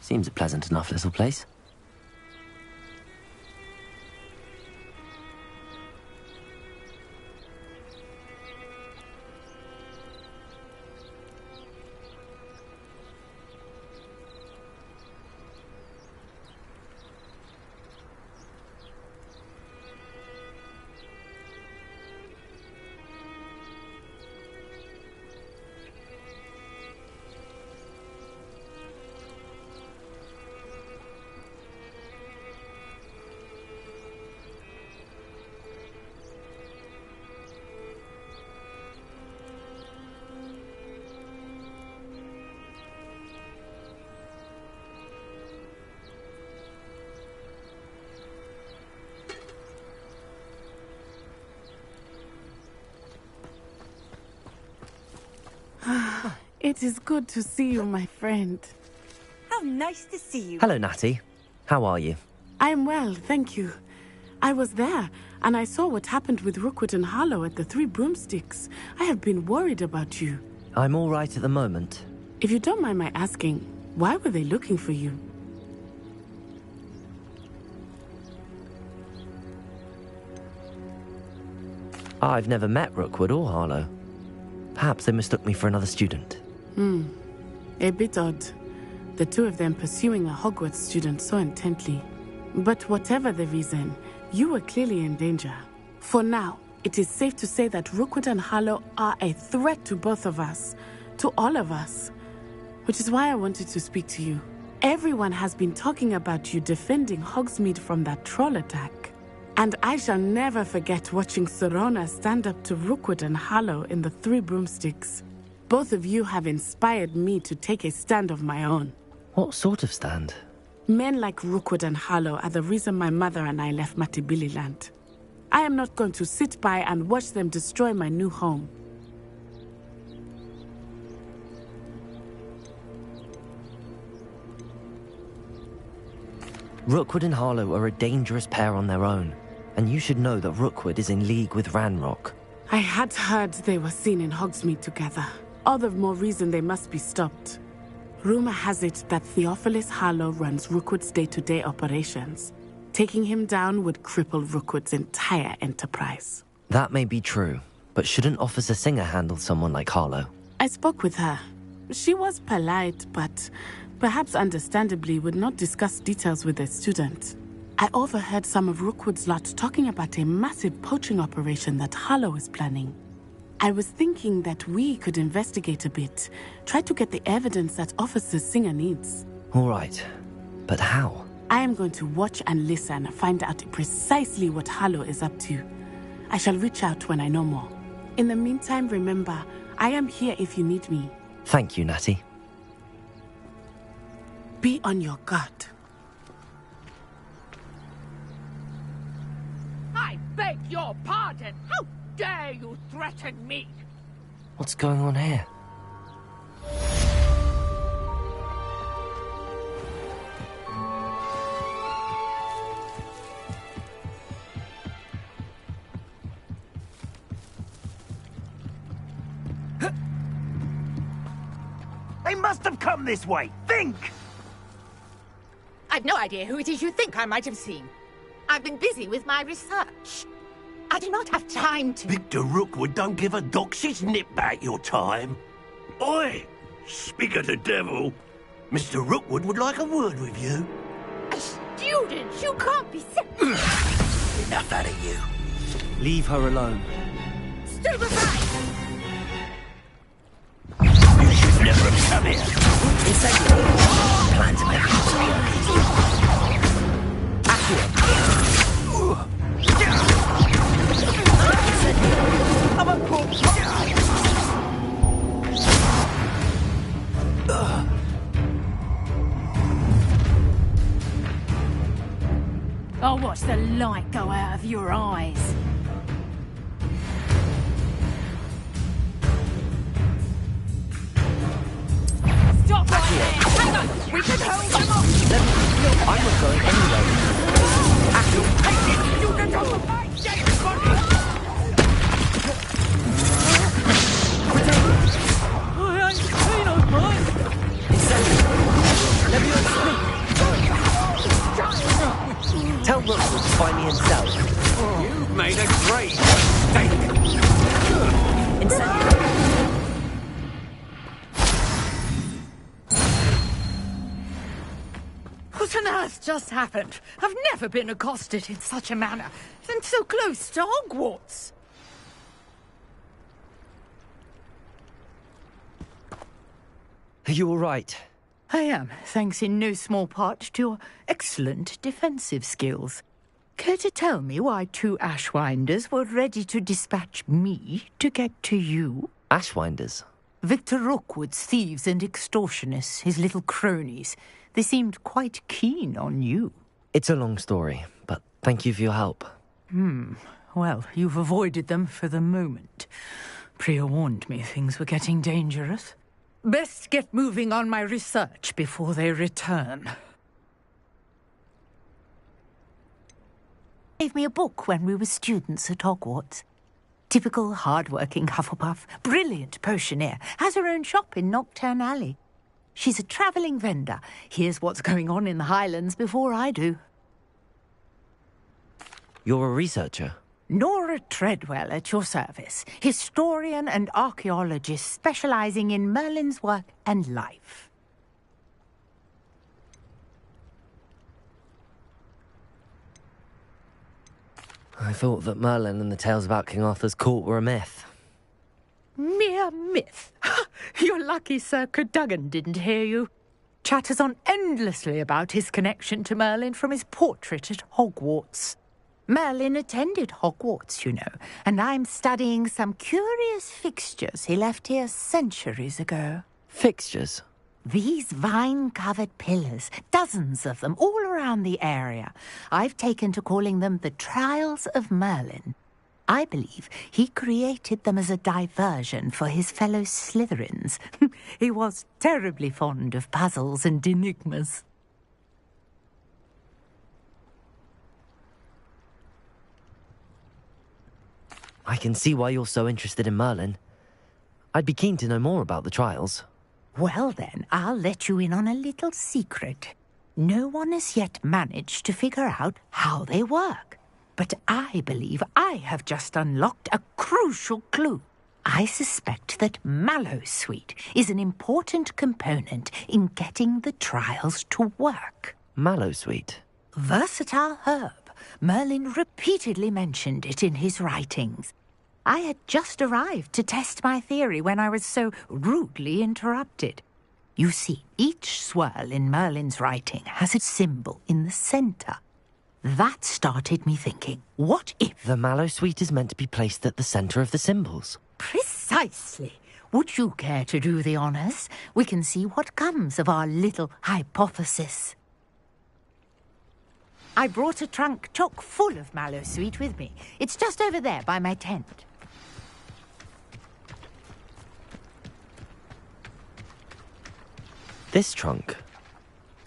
Seems a pleasant enough little place. It is good to see you, my friend. How nice to see you. Hello, Natty. How are you? I am well, thank you. I was there, and I saw what happened with Rookwood and Harlow at the Three Broomsticks. I have been worried about you. I'm all right at the moment. If you don't mind my asking, why were they looking for you? I've never met Rookwood or Harlow. Perhaps they mistook me for another student. A bit odd. The two of them pursuing a Hogwarts student so intently. But whatever the reason, you were clearly in danger. For now, it is safe to say that Rookwood and Harlow are a threat to both of us. To all of us. Which is why I wanted to speak to you. Everyone has been talking about you defending Hogsmeade from that troll attack. And I shall never forget watching Serona stand up to Rookwood and Harlow in the Three Broomsticks. Both of you have inspired me to take a stand of my own. What sort of stand? Men like Rookwood and Harlow are the reason my mother and I left Mattibilliland. I am not going to sit by and watch them destroy my new home. Rookwood and Harlow are a dangerous pair on their own, and you should know that Rookwood is in league with Ranrock. I had heard they were seen in Hogsmeade together. All the more reason they must be stopped. Rumor has it that Theophilus Harlow runs Rookwood's day-to-day operations. Taking him down would cripple Rookwood's entire enterprise. That may be true, but shouldn't Officer Singer handle someone like Harlow? I spoke with her. She was polite, but perhaps understandably would not discuss details with a student. I overheard some of Rookwood's lot talking about a massive poaching operation that Harlow is planning. I was thinking that we could investigate a bit, try to get the evidence that Officer Singer needs. All right, but how? I am going to watch and listen, find out precisely what Harlow is up to. I shall reach out when I know more. In the meantime, remember, I am here if you need me. Thank you, Natty. Be on your guard. I beg your pardon. How dare you threaten me? What's going on here? They must have come this way. Think! I've no idea who it is you think I might have seen. I've been busy with my research. I do not have time to... Victor Rookwood don't give a doxy's nip back your time. Oi! Speak of the devil. Mr. Rookwood would like a word with you. A student? You can't be so... Enough out of you. Leave her alone. Stupefy! You should never have come here. Plan to make I'll watch the light go out of your eyes. Stop right there! Hang on! We can hold them off! I'm not going anywhere. You can go to my dead body! I ain't seen no mine! Let me on speak. a great mistake. What on earth just happened? I've never been accosted in such a manner, and so close to Hogwarts. Are you all right? I am, thanks in no small part to your excellent defensive skills. Care to tell me why 2 Ashwinders were ready to dispatch me to get to you? Ashwinders? Victor Rookwood's thieves and extortionists, his little cronies. They seemed quite keen on you. It's a long story, but thank you for your help. Well, you've avoided them for the moment. Priya warned me things were getting dangerous. Best get moving on my research before they return. Gave me a book when we were students at Hogwarts. Typical hard-working Hufflepuff, brilliant potioneer, has her own shop in Nocturne Alley. She's a travelling vendor. Hears what's going on in the Highlands before I do. You're a researcher? Nora Treadwell at your service, historian and archaeologist specialising in Merlin's work and life. I thought that Merlin and the tales about King Arthur's court were a myth. Mere myth. You're lucky Sir Cadogan didn't hear you. Chatters on endlessly about his connection to Merlin from his portrait at Hogwarts. Merlin attended Hogwarts, you know, and I'm studying some curious fixtures he left here centuries ago. Fixtures? These vine-covered pillars, dozens of them, all around the area. I've taken to calling them the Trials of Merlin. I believe he created them as a diversion for his fellow Slytherins. He was terribly fond of puzzles and enigmas. I can see why you're so interested in Merlin. I'd be keen to know more about the trials. Well then, I'll let you in on a little secret. No one has yet managed to figure out how they work. But I believe I have just unlocked a crucial clue. I suspect that Mallowsweet is an important component in getting the trials to work. Mallowsweet? Versatile herb. Merlin repeatedly mentioned it in his writings. I had just arrived to test my theory when I was so rudely interrupted. You see, each swirl in Merlin's writing has a symbol in the centre. That started me thinking, what if... The Mallowsweet is meant to be placed at the centre of the symbols. Precisely. Would you care to do the honours? We can see what comes of our little hypothesis. I brought a trunk chock full of Mallowsweet with me. It's just over there by my tent. This trunk?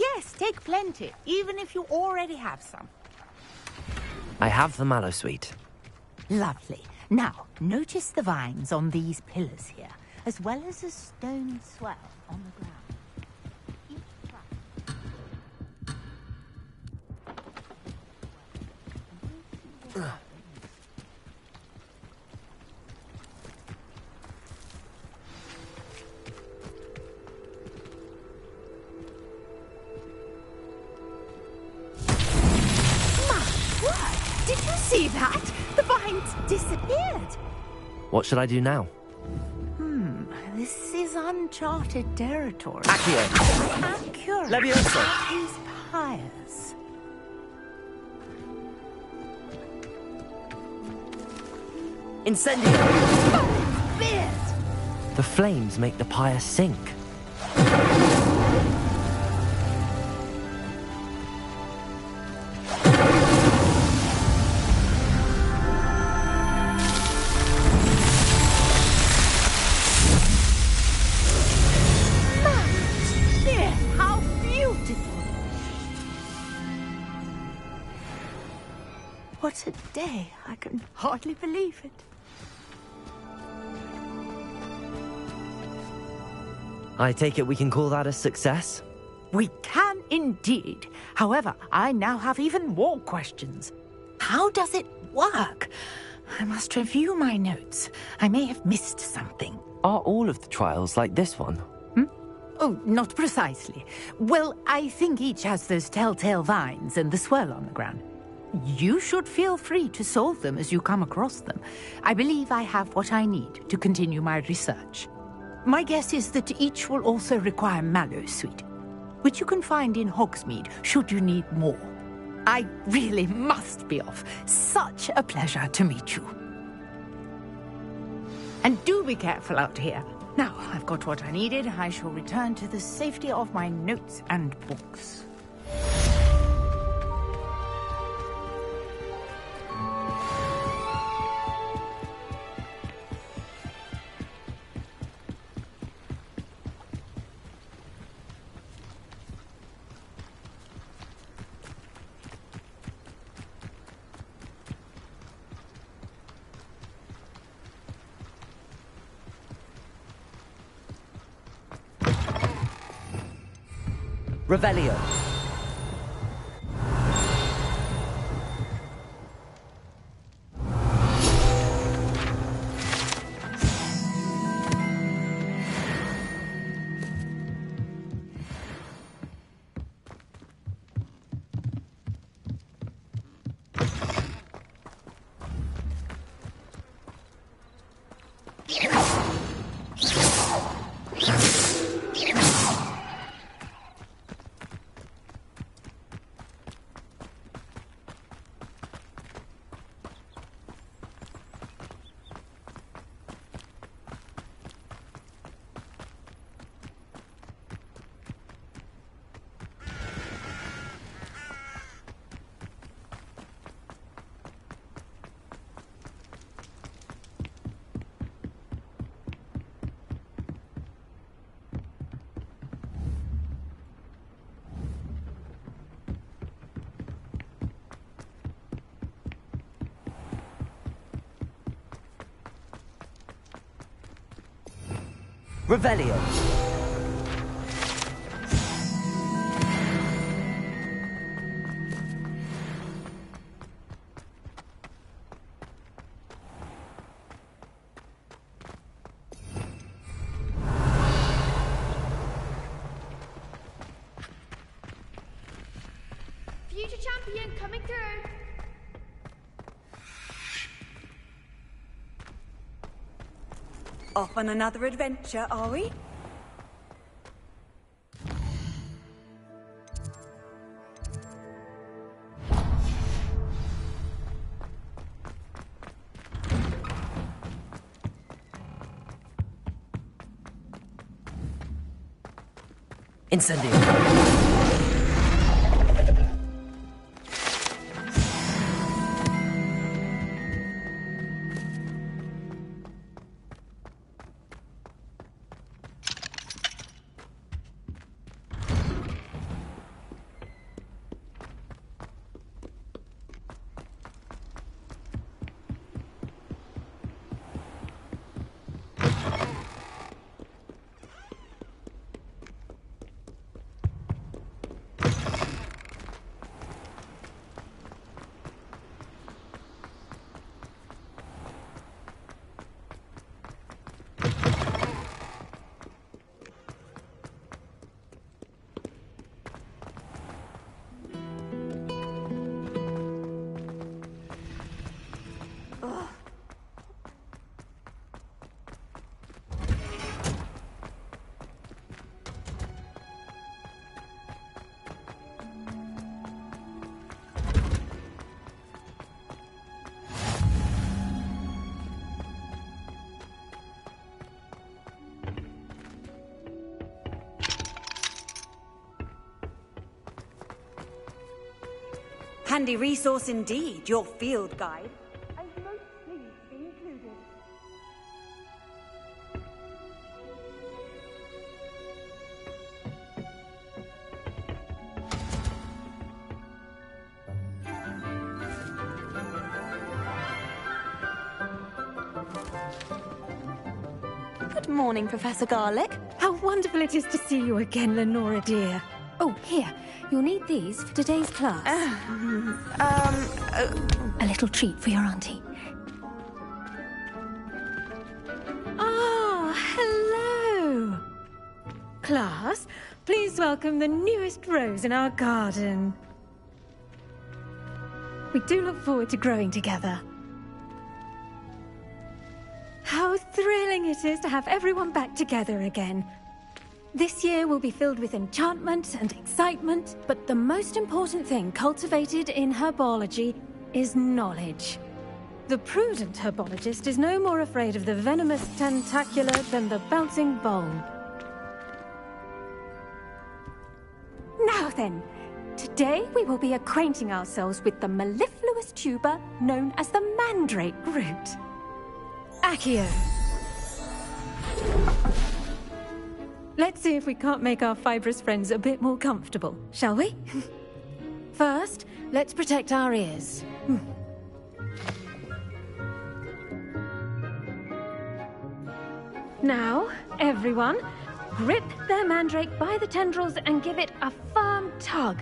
Yes, take plenty, even if you already have some. I have the Mallowsweet. Lovely. Now, notice the vines on these pillars here, as well as a stone swell on the ground. Did you see that? The vines disappeared. What should I do now? This is uncharted territory. Accio! Accurate. Leviosa! He's pious. Incendio! Oh, beard! The flames make the pyre sink. What a day. I can hardly believe it. I take it we can call that a success? We can indeed. However, I now have even more questions. How does it work? I must review my notes. I may have missed something. Are all of the trials like this one? Oh, not precisely. Well, I think each has those telltale vines and the swirl on the ground. You should feel free to solve them as you come across them. I believe I have what I need to continue my research. My guess is that each will also require mallowsweet, which you can find in Hogsmeade should you need more. I really must be off. Such a pleasure to meet you. And do be careful out here. Now, I've got what I needed. I shall return to the safety of my notes and books. Revelio. Revelio. Future champion coming through. Off on another adventure, are we? Incendio. Handy resource indeed, your field guide. I'm most pleased to be included. Good morning, Professor Garlic. How wonderful it is to see you again, Lenora dear. Oh, here. You'll need these for today's class. A little treat for your auntie. class, please welcome the newest rose in our garden. We do look forward to growing together. How thrilling it is to have everyone back together again. This year will be filled with enchantment and excitement, but the most important thing cultivated in herbology is knowledge. The prudent herbologist is no more afraid of the venomous tentacula than the bouncing bulb. Now then, today we will be acquainting ourselves with the mellifluous tuber known as the mandrake root. Accio. Let's see if we can't make our fibrous friends a bit more comfortable, shall we? First, let's protect our ears. Now, everyone, grip their mandrake by the tendrils and give it a firm tug.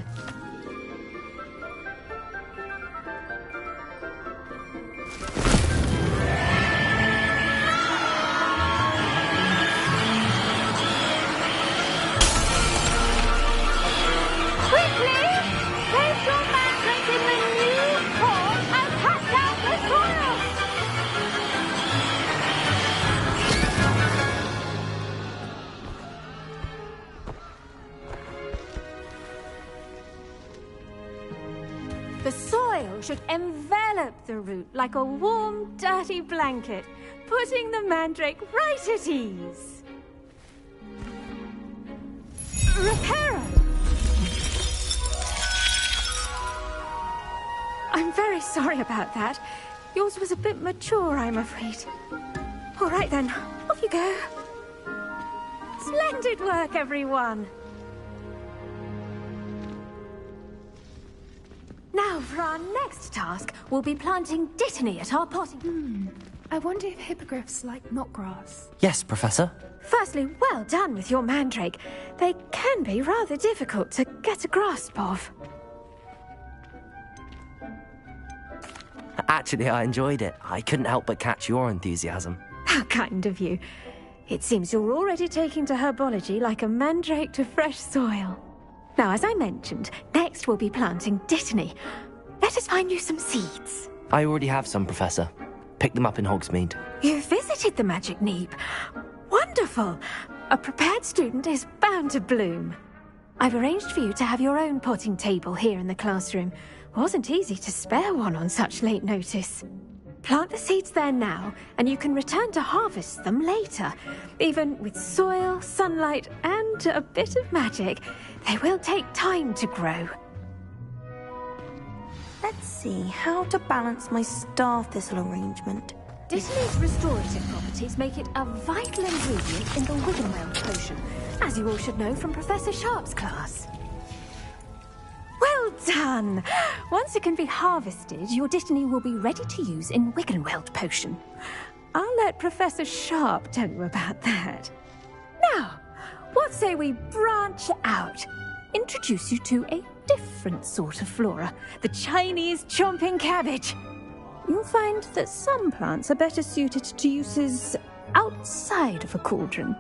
The soil should envelop the root like a warm, dirty blanket, putting the mandrake right at ease. Reparo! I'm very sorry about that. Yours was a bit mature, I'm afraid. All right then, off you go. Splendid work, everyone. Now, for our next task, we'll be planting dittany at our potting. I wonder if hippogriffs like knotgrass. Yes, Professor. Firstly, well done with your mandrake. They can be rather difficult to get a grasp of. Actually, I enjoyed it. I couldn't help but catch your enthusiasm. How kind of you. It seems you're already taking to herbology like a mandrake to fresh soil. Now, as I mentioned, next we'll be planting dittany. Let us find you some seeds. I already have some, Professor. Pick them up in Hogsmeade. You visited the Magic Neep. Wonderful. A prepared student is bound to bloom. I've arranged for you to have your own potting table here in the classroom. Wasn't easy to spare one on such late notice. Plant the seeds there now, and you can return to harvest them later. Even with soil, sunlight, and a bit of magic, they will take time to grow. Let's see how to balance my star thistle arrangement. Dittany's restorative properties make it a vital ingredient in the Wiggenweld potion, as you all should know from Professor Sharp's class. Well done! Once it can be harvested, your dittany will be ready to use in Wiggenweld potion. I'll let Professor Sharp tell you about that. Now, what say we branch out? Introduce you to a different sort of flora, the Chinese chomping cabbage. You'll find that some plants are better suited to uses outside of a cauldron.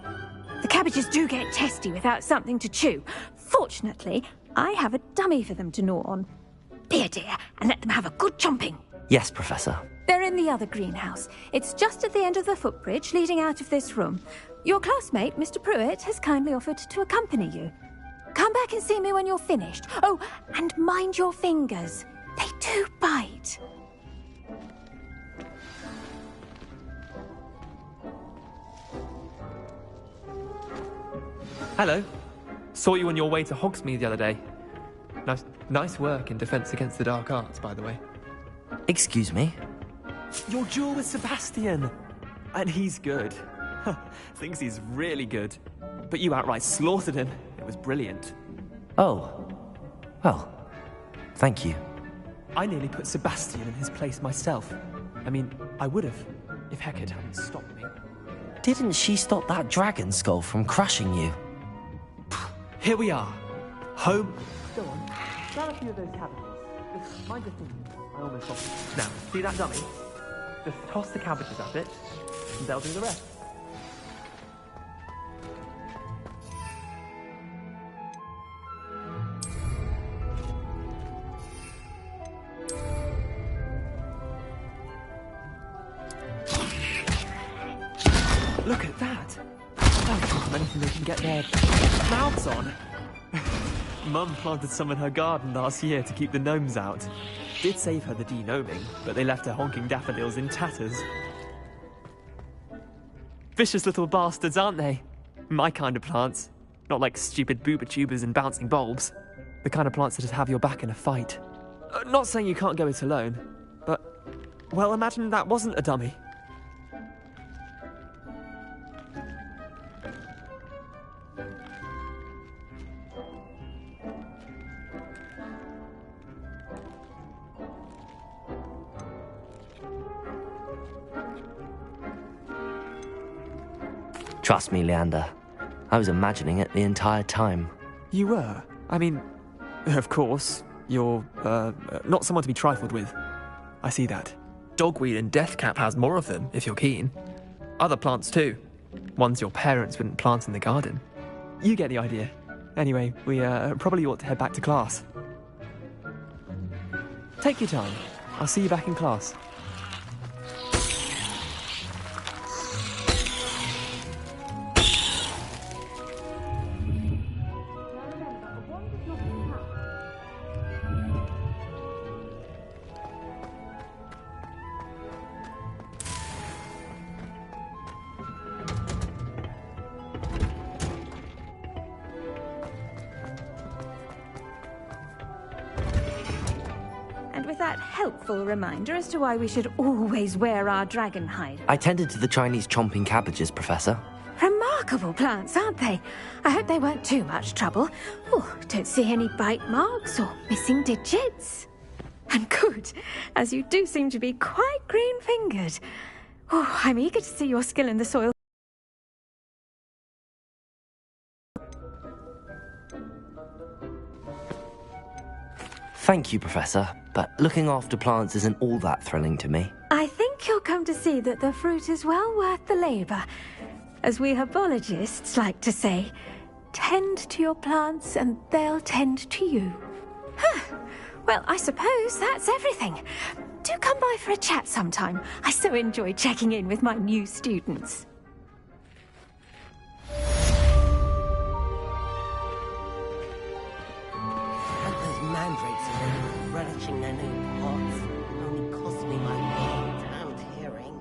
The cabbages do get testy without something to chew. Fortunately, I have a dummy for them to gnaw on. Be a dear and let them have a good chomping. Yes, Professor. They're in the other greenhouse. It's just at the end of the footbridge leading out of this room. Your classmate, Mr. Pruitt, has kindly offered to accompany you. Come back and see me when you're finished. Oh, and mind your fingers. They do bite. Hello. Saw you on your way to Hogsmeade the other day. Nice work in Defense Against the Dark Arts, by the way. Excuse me? Your duel with Sebastian! And he's good. Thinks he's really good. But you outright slaughtered him. It was brilliant. Oh. Well, thank you. I nearly put Sebastian in his place myself. I mean, I would have, if Hecate hadn't stopped me. Didn't she stop that dragon skull from crushing you? Here we are. Home. Go on. Grab a few of those cabbages. Just mind your fingers. I almost lost it. Now, see that dummy? Just toss the cabbages at it, and they'll do the rest. Look at that. That gives them anything they can get their mouths on. Mum planted some in her garden last year to keep the gnomes out. Did save her the de-gnoming, but they left her honking daffodils in tatters. Vicious little bastards, aren't they? My kind of plants. Not like stupid booba tubers and bouncing bulbs. The kind of plants that just have your back in a fight. Not saying you can't go it alone, but, well, imagine that wasn't a dummy. Trust me, Leander. I was imagining it the entire time. You were? I mean, of course, you're, not someone to be trifled with. I see that. Dogweed and deathcap has more of them, if you're keen. Other plants too. Ones your parents wouldn't plant in the garden. You get the idea. Anyway, we, probably ought to head back to class. Take your time. I'll see you back in class. Helpful reminder as to why we should always wear our dragon hide. I tended to the Chinese chomping cabbages, Professor. Remarkable plants, aren't they? I hope they weren't too much trouble. Oh, don't see any bite marks or missing digits. And good, as you do seem to be quite green-fingered. Oh, I'm eager to see your skill in the soil. Thank you, Professor, but looking after plants isn't all that thrilling to me. I think you'll come to see that the fruit is well worth the labour. As we herbologists like to say, tend to your plants and they'll tend to you. Huh. Well, I suppose that's everything. Do come by for a chat sometime. I so enjoy checking in with my new students. Mandrakes are relishing their new pots. Only cost me my damned hearing.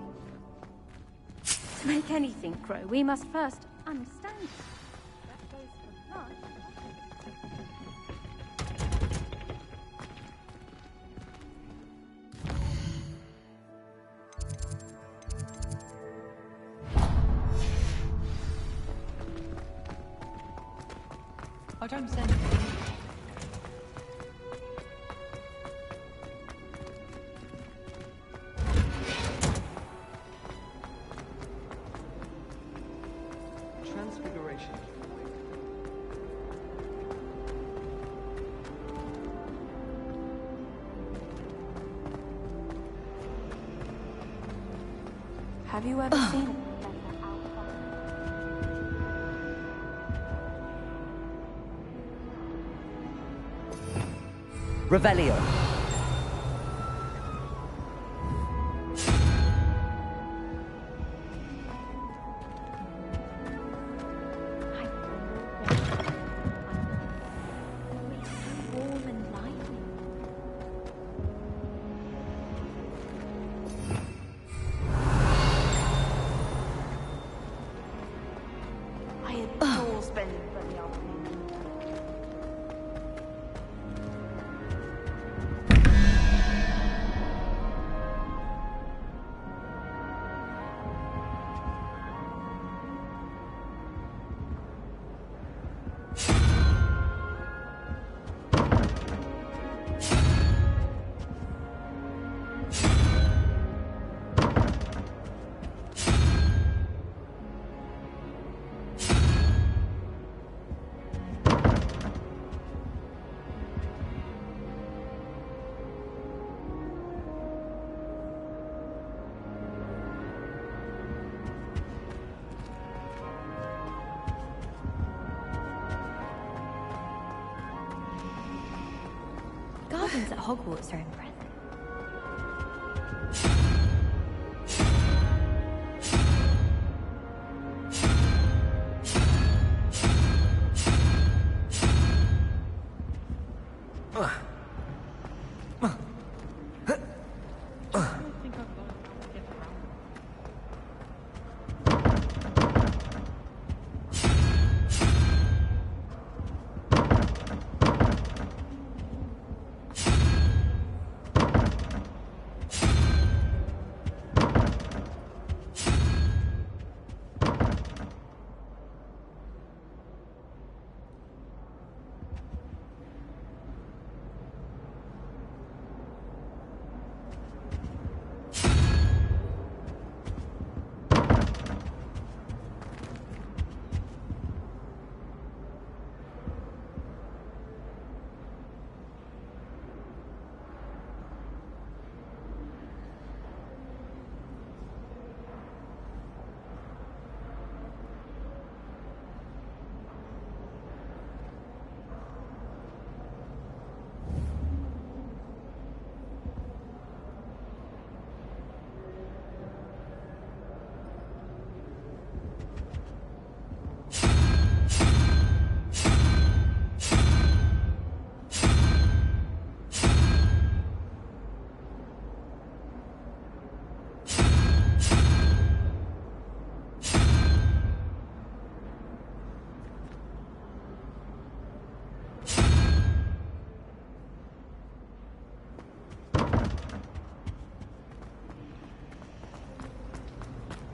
To make anything grow, we must first understand it. That goes for plants. I don't send it. Transfiguration. Have you ever seen it? Revelio. Gardens at Hogwarts are impressive.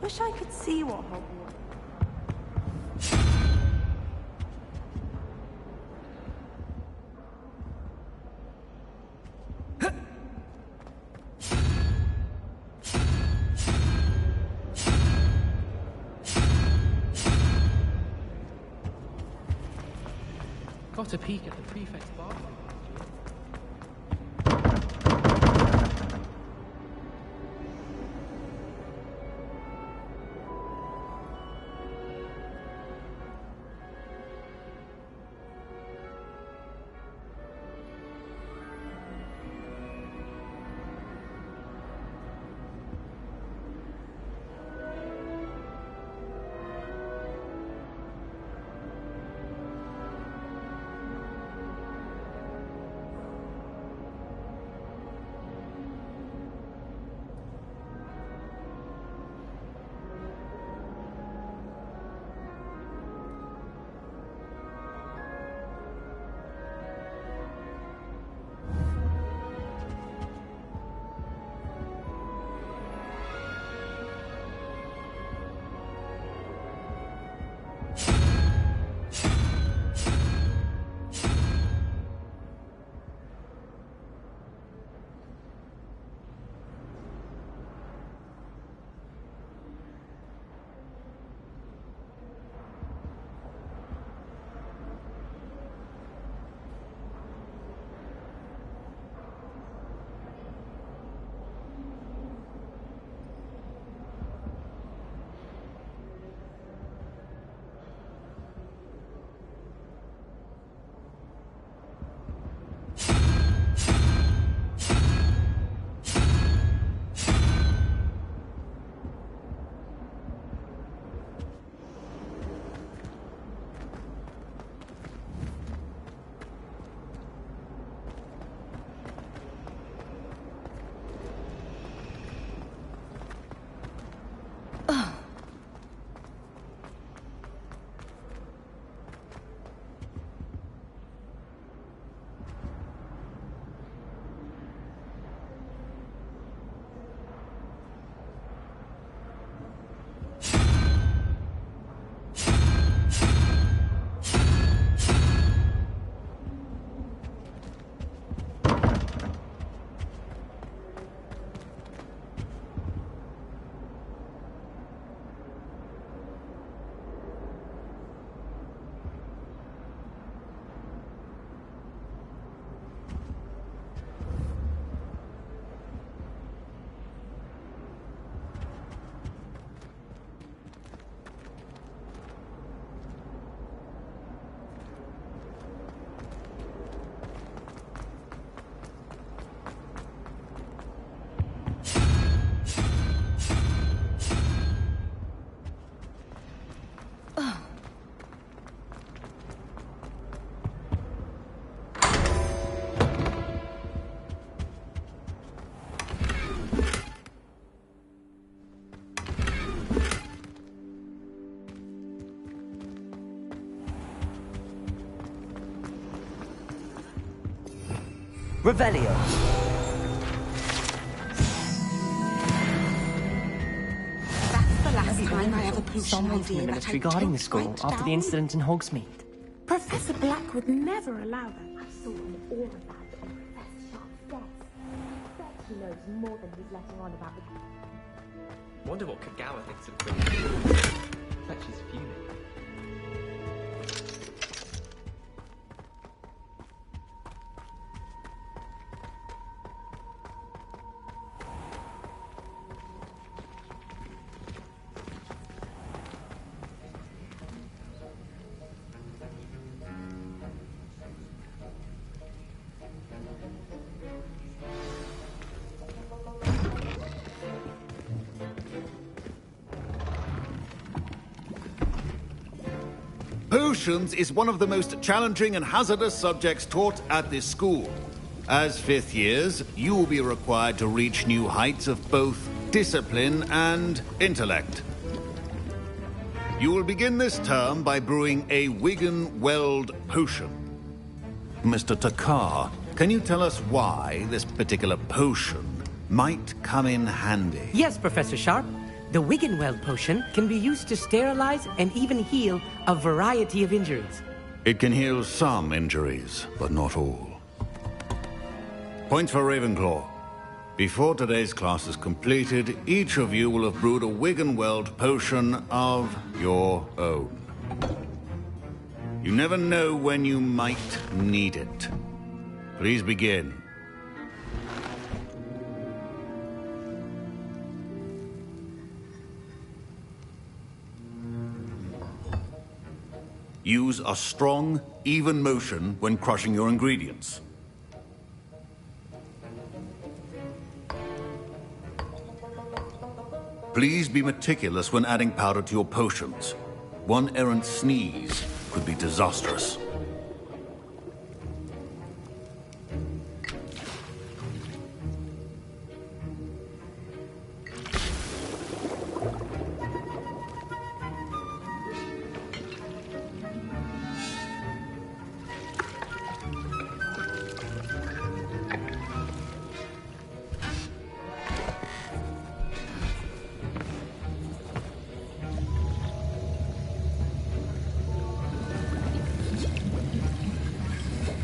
Wish I could see what Hogwarts. Got a peek at the prefect's bathroom. Revelio. That's the last time I have a potion Someone from the idea that I military guarding the don't school write after the down. incident in Hogsmeade. Professor Black would never allow that. I saw all of that on Professor Sharp's desk. Bet he knows more than he's letting on about the... Wonder what Kagawa thinks of Quinn. Bet she's fuming. Potions is one of the most challenging and hazardous subjects taught at this school. As fifth years, you will be required to reach new heights of both discipline and intellect. You will begin this term by brewing a Wigan Weld potion. Mr. Takar, can you tell us why this particular potion might come in handy? Yes, Professor Sharp. The Wiggenweld potion can be used to sterilize and even heal a variety of injuries. It can heal some injuries, but not all. Points for Ravenclaw. Before today's class is completed, each of you will have brewed a Wiggenweld potion of your own. You never know when you might need it. Please begin. Use a strong, even motion when crushing your ingredients. Please be meticulous when adding powder to your potions. One errant sneeze could be disastrous.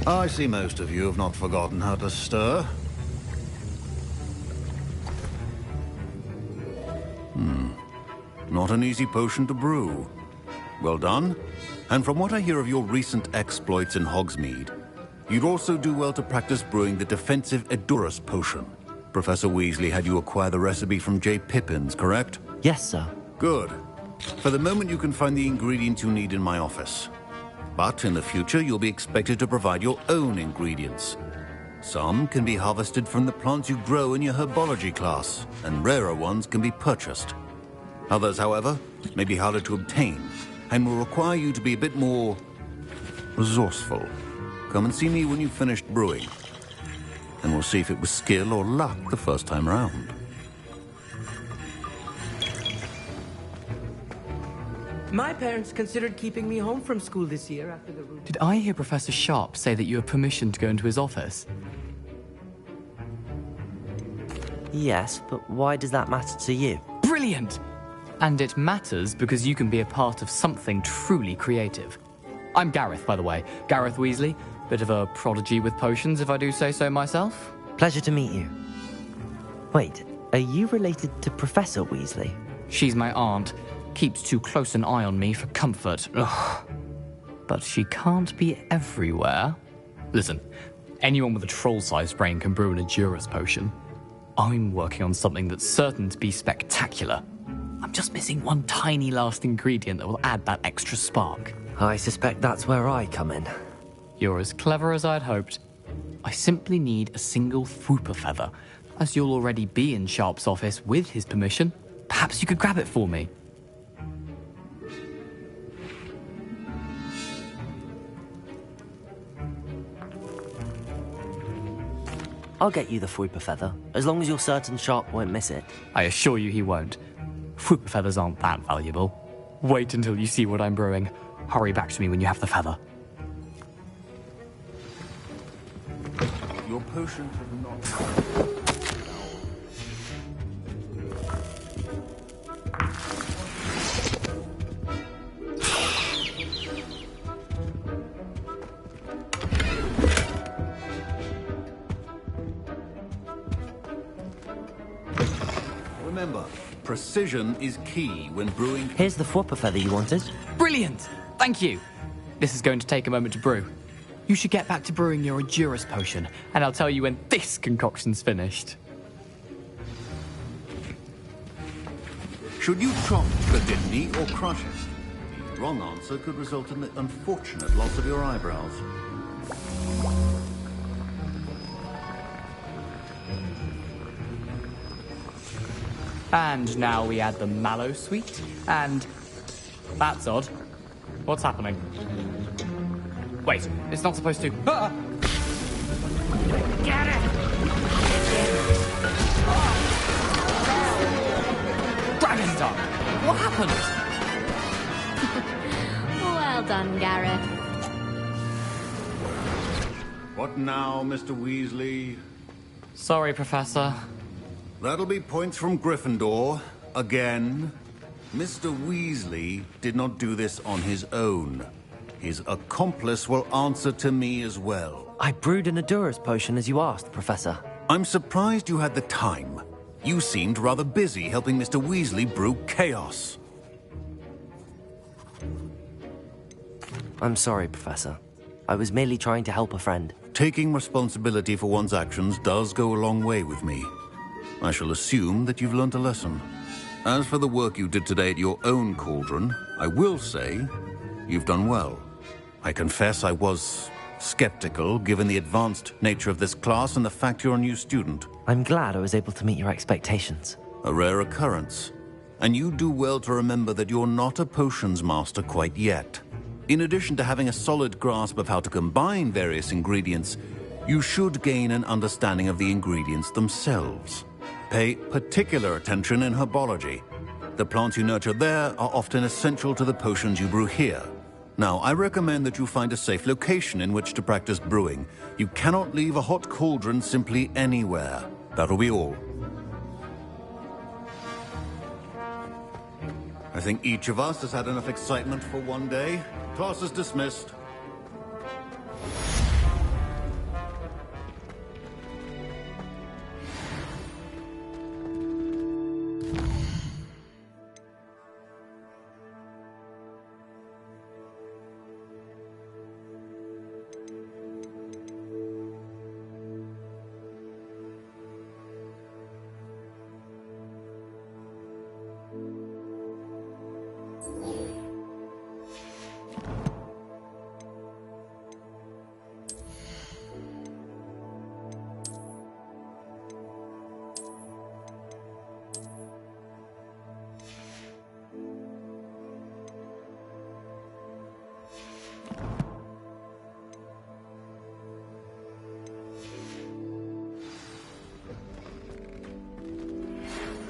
I see most of you have not forgotten how to stir. Not an easy potion to brew. Well done. And from what I hear of your recent exploits in Hogsmeade, you'd also do well to practice brewing the defensive Edurus potion. Professor Weasley had you acquire the recipe from J. Pippins, correct? Yes, sir. Good. For the moment, you can find the ingredients you need in my office. But in the future, you'll be expected to provide your own ingredients. Some can be harvested from the plants you grow in your herbology class, and rarer ones can be purchased. Others, however, may be harder to obtain, and will require you to be a bit more resourceful. Come and see me when you've finished brewing, and we'll see if it was skill or luck the first time round. My parents considered keeping me home from school this year after the... Did I hear Professor Sharp say that you have permission to go into his office? Yes, but why does that matter to you? Brilliant! And it matters because you can be a part of something truly creative. I'm Gareth, by the way. Gareth Weasley. Bit of a prodigy with potions, if I do say so myself. Pleasure to meet you. Wait, are you related to Professor Weasley? She's my aunt. Keeps too close an eye on me for comfort. Ugh. But she can't be everywhere. Listen, anyone with a troll-sized brain can brew an Edurus potion. I'm working on something that's certain to be spectacular. I'm just missing one tiny last ingredient that will add that extra spark. I suspect that's where I come in. You're as clever as I'd hoped. I simply need a single Fwooper feather. As you'll already be in Sharp's office with his permission, perhaps you could grab it for me. I'll get you the Fwooper feather, as long as you're certain Sharp won't miss it. I assure you he won't. Fwooper feathers aren't that valuable. Wait until you see what I'm brewing. Hurry back to me when you have the feather. Your potion should not... Remember, precision is key when brewing... Here's the Fwooper feather you wanted. Brilliant! Thank you! This is going to take a moment to brew. You should get back to brewing your Edurus potion, and I'll tell you when this concoction's finished. Should you chop the kidney or crush it? The wrong answer could result in the unfortunate loss of your eyebrows. And now we add the mallow sweet, and... That's odd. What's happening? Wait, it's not supposed to... Ah! Get it! Dragon Dog! What happened? Well done, Gareth. What now, Mr. Weasley? Sorry, Professor. That'll be points from Gryffindor. Again, Mr. Weasley did not do this on his own. His accomplice will answer to me as well. I brewed an Adurus potion as you asked, Professor. I'm surprised you had the time. You seemed rather busy helping Mr. Weasley brew chaos. I'm sorry, Professor. I was merely trying to help a friend. Taking responsibility for one's actions does go a long way with me. I shall assume that you've learnt a lesson. As for the work you did today at your own cauldron, I will say you've done well. I confess I was skeptical, given the advanced nature of this class and the fact you're a new student. I'm glad I was able to meet your expectations. A rare occurrence. And you do well to remember that you're not a potions master quite yet. In addition to having a solid grasp of how to combine various ingredients, you should gain an understanding of the ingredients themselves. Pay particular attention in herbology. The plants you nurture there are often essential to the potions you brew here. Now, I recommend that you find a safe location in which to practice brewing. You cannot leave a hot cauldron simply anywhere. That'll be all. I think each of us has had enough excitement for one day. Class is dismissed.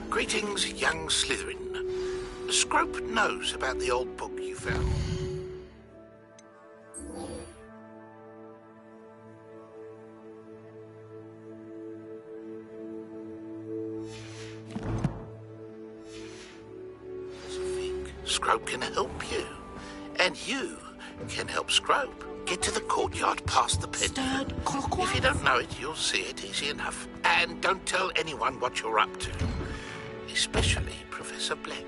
Greetings, young Slytherin. Scrope knows about the old book you found. Scrope can help you, and you can help Scrope. Get to the courtyard past the pit. If you don't know it, you'll see it easy enough. And don't tell anyone what you're up to. Especially Professor Black.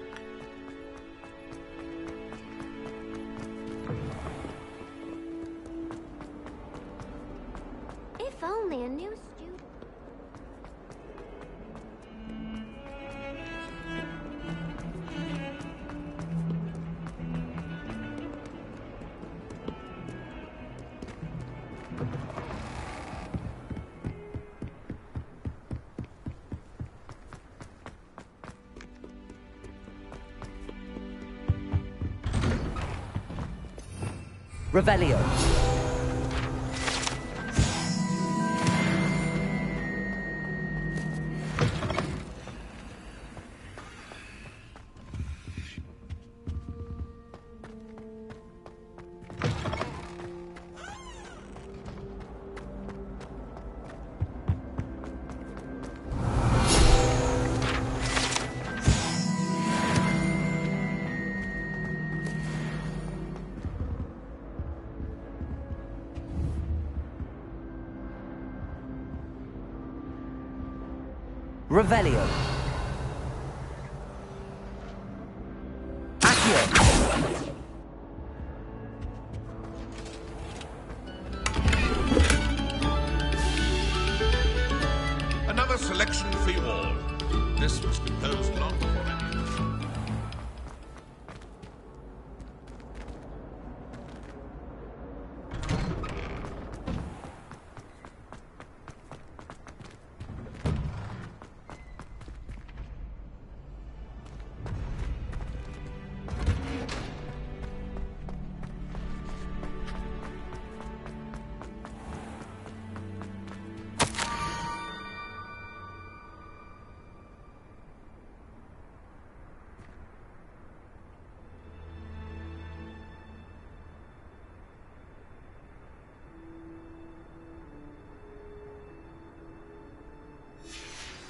If only a new student. Revelio. Revelio. Accio. Another selection for you all. This was composed long before any of us.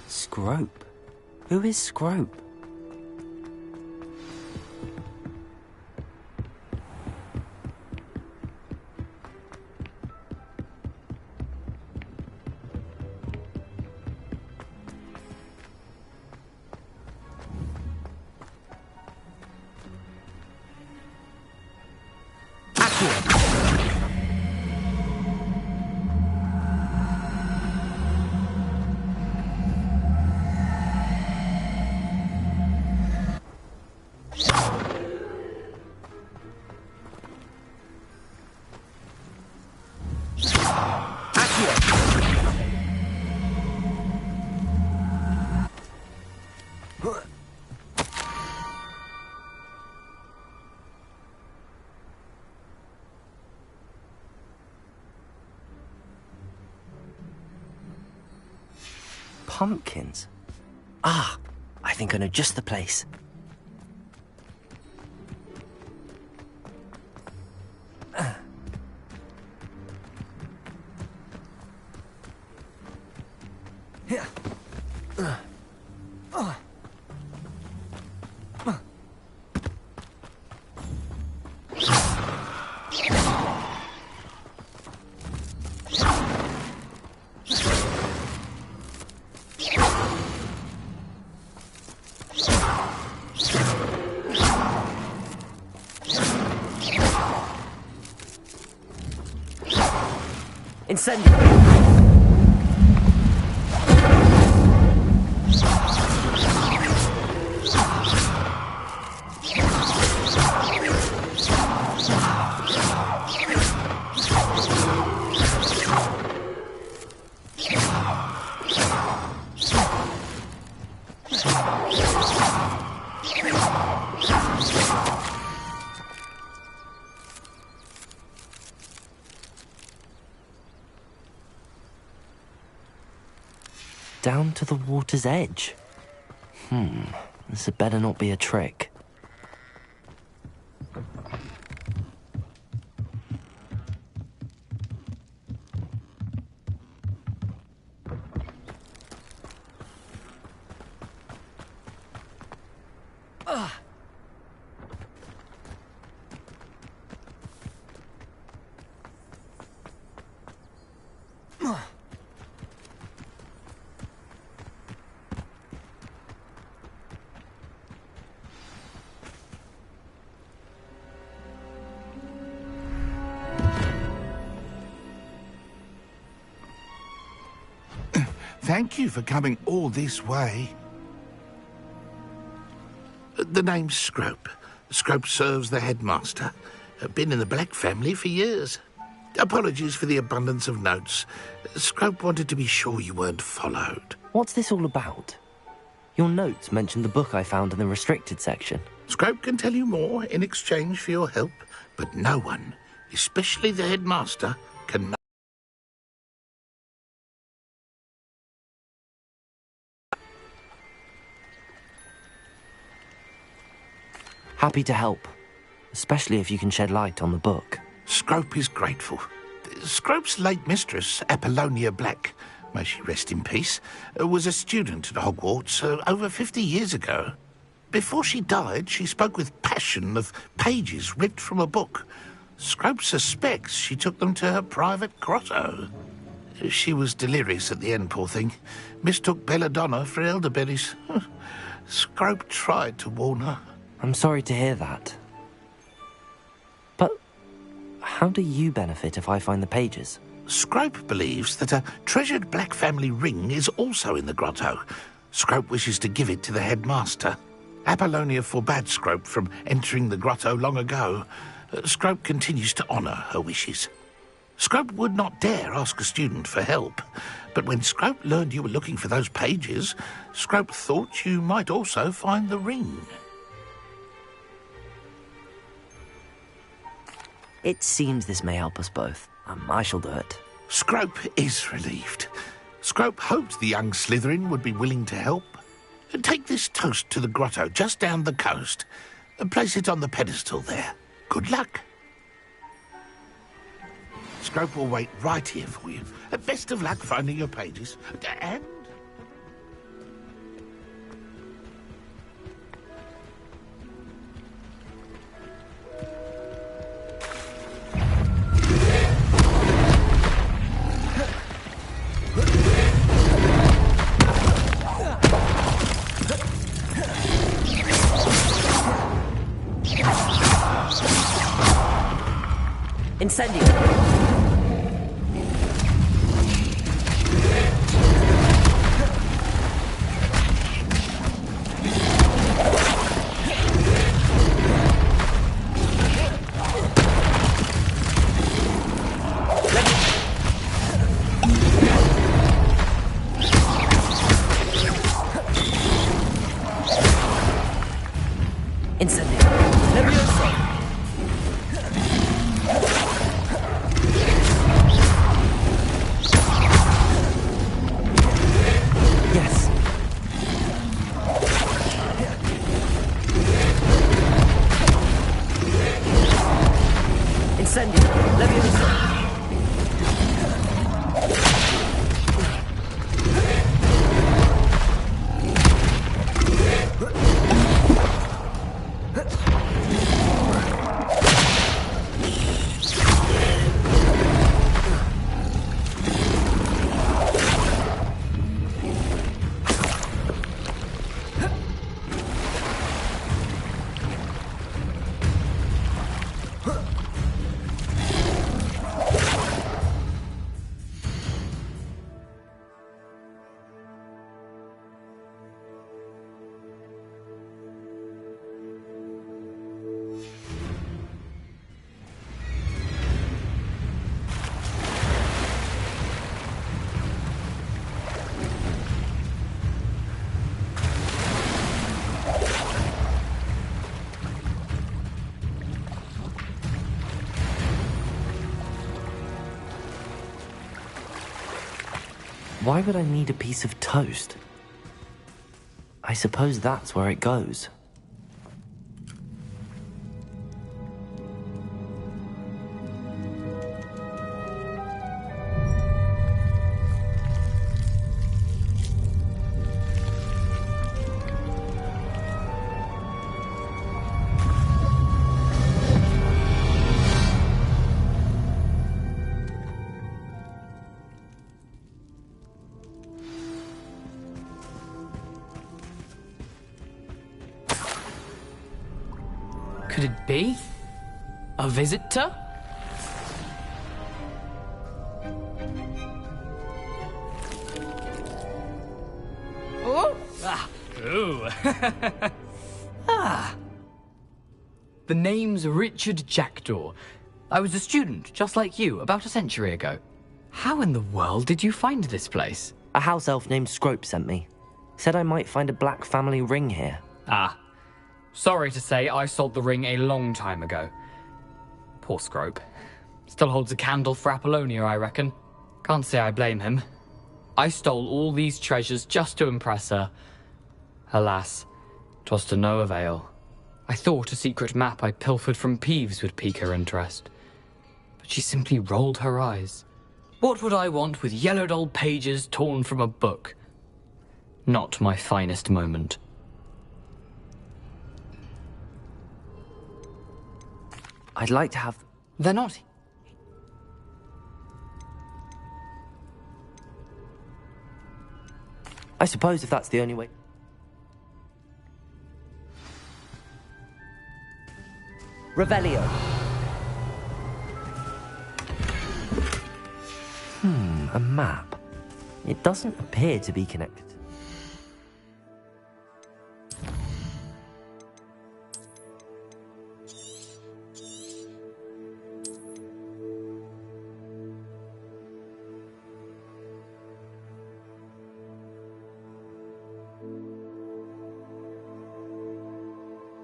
Scrope? Who is Scrope? Pumpkins? Ah, I think I know just the place. Incendio! Down to the water's edge. This had better not be a trick. Thank you for coming all this way. The name's Scrope. Scrope serves the headmaster. Been in the Black family for years. Apologies for the abundance of notes. Scrope wanted to be sure you weren't followed. What's this all about? Your notes mentioned the book I found in the restricted section. Scrope can tell you more in exchange for your help, but no one, especially the headmaster, can know. Happy to help, especially if you can shed light on the book. Scrope is grateful. Scrope's late mistress, Apollonia Black, may she rest in peace, was a student at Hogwarts over 50 years ago. Before she died, she spoke with passion of pages ripped from a book. Scrope suspects she took them to her private grotto. She was delirious at the end, poor thing. Mistook belladonna for elderberries. Scrope tried to warn her. I'm sorry to hear that. But how do you benefit if I find the pages? Scrope believes that a treasured Black family ring is also in the grotto. Scrope wishes to give it to the headmaster. Apollonia forbade Scrope from entering the grotto long ago. Scrope continues to honour her wishes. Scrope would not dare ask a student for help, but when Scrope learned you were looking for those pages, Scrope thought you might also find the ring. It seems this may help us both. I shall do it. Scrope is relieved. Scrope hoped the young Slytherin would be willing to help. Take this toast to the grotto just down the coast and place it on the pedestal there. Good luck. Scrope will wait right here for you. Best of luck finding your pages. And... Incendio! Why would I need a piece of toast? I suppose that's where it goes. Could it be? A visitor? Oh! Ah! Ooh! Ah! The name's Richard Jackdaw. I was a student, just like you, about a century ago. How in the world did you find this place? A house elf named Scrope sent me. Said I might find a black family ring here. Ah. Sorry to say, I sold the ring a long time ago. Poor Scrope. Still holds a candle for Apollonia, I reckon. Can't say I blame him. I stole all these treasures just to impress her. Alas, 'twas to no avail. I thought a secret map I pilfered from Peeves would pique her interest. But she simply rolled her eyes. What would I want with yellowed old pages torn from a book? Not my finest moment. I'd like to have... They're not... I suppose if that's the only way... Revelio. A map. It doesn't appear to be connected.